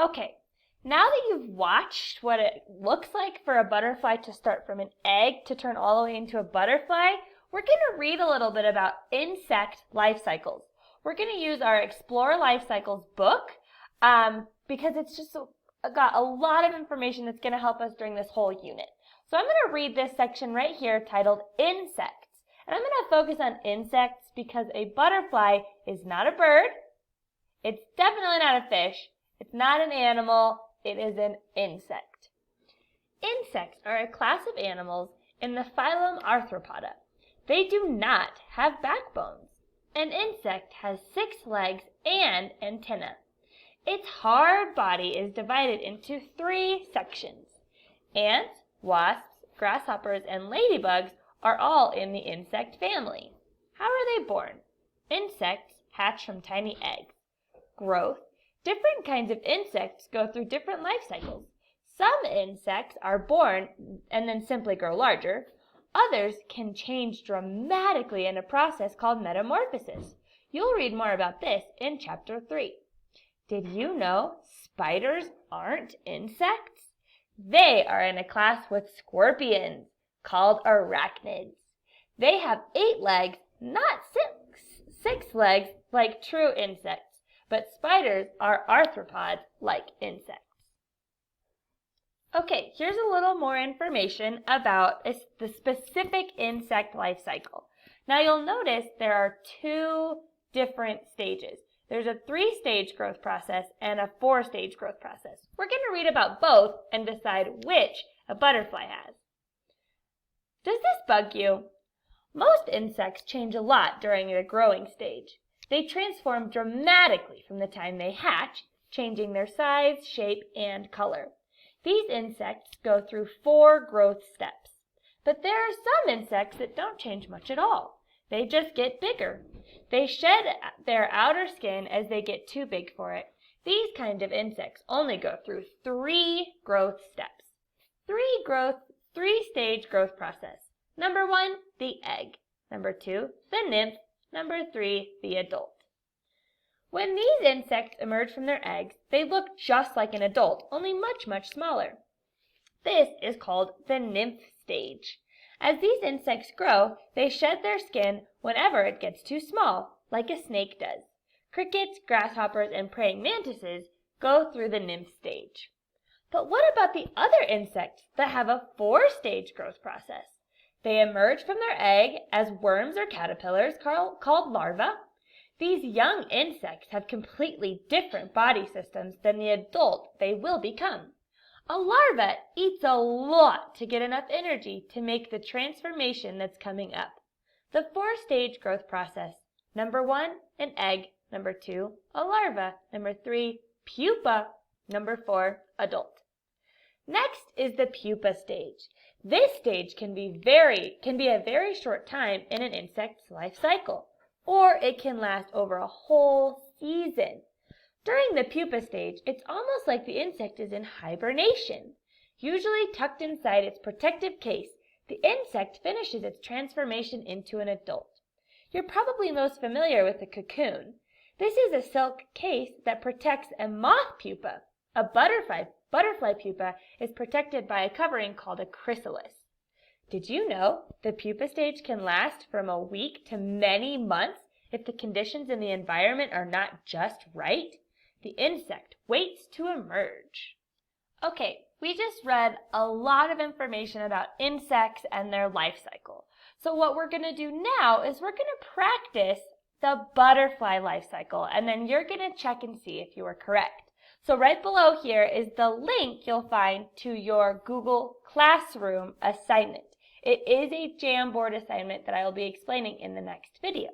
Okay, now that you've watched what it looks like for a butterfly to start from an egg to turn all the way into a butterfly, we're going to read a little bit about insect life cycles. We're going to use our Explore Life Cycles book because it's just got a lot of information that's going to help us during this whole unit. So I'm going to read this section right here titled Insects. And I'm going to focus on insects because a butterfly is not a bird. It's definitely not a fish. It's not an animal. It is an insect. Insects are a class of animals in the phylum Arthropoda. They do not have backbones. An insect has 6 legs and antennae. Its hard body is divided into 3 sections. Ants, wasps, grasshoppers, and ladybugs are all in the insect family. How are they born? Insects hatch from tiny eggs. Growth. Different kinds of insects go through different life cycles. Some insects are born and then simply grow larger. Others can change dramatically in a process called metamorphosis. You'll read more about this in Chapter 3. Did you know spiders aren't insects? They are in a class with scorpions, called arachnids. They have 8 legs, not 6 legs like true insects, but spiders are arthropods like insects. Okay, here's a little more information about the specific insect life cycle. Now you'll notice there are 2 different stages. There's a 3-stage growth process and a 4-stage growth process. We're going to read about both and decide which a butterfly has. Does this bug you? Most insects change a lot during the growing stage. They transform dramatically from the time they hatch, changing their size, shape, and color. These insects go through 4 growth steps. But there are some insects that don't change much at all. They just get bigger. They shed their outer skin as they get too big for it. These kind of insects only go through 3 growth steps. 3-stage growth process. Number 1, the egg. Number 2, the nymph. Number 3, the adult. When these insects emerge from their eggs, they look just like an adult, only much, much smaller. This is called the nymph stage. As these insects grow, they shed their skin whenever it gets too small, like a snake does. Crickets, grasshoppers, and praying mantises go through the nymph stage. But what about the other insects that have a 4-stage growth process? They emerge from their egg as worms or caterpillars called larvae. These young insects have completely different body systems than the adult they will become. A larva eats a lot to get enough energy to make the transformation that's coming up. The 4-stage growth process. Number 1, an egg. Number 2, a larva. Number 3, pupa. Number 4, adult. Next is the pupa stage. This stage can be a very short time in an insect's life cycle, or it can last over a whole season. During the pupa stage, it's almost like the insect is in hibernation. Usually tucked inside its protective case, the insect finishes its transformation into an adult. You're probably most familiar with the cocoon. This is a silk case that protects a moth pupa. A butterfly pupa is protected by a covering called a chrysalis. Did you know the pupa stage can last from a week to many months if the conditions in the environment are not just right? The insect waits to emerge. Okay, we just read a lot of information about insects and their life cycle. So what we're going to do now is we're going to practice the butterfly life cycle, and then you're going to check and see if you are correct. So right below here is the link you'll find to your Google Classroom assignment. It is a Jamboard assignment that I will be explaining in the next video.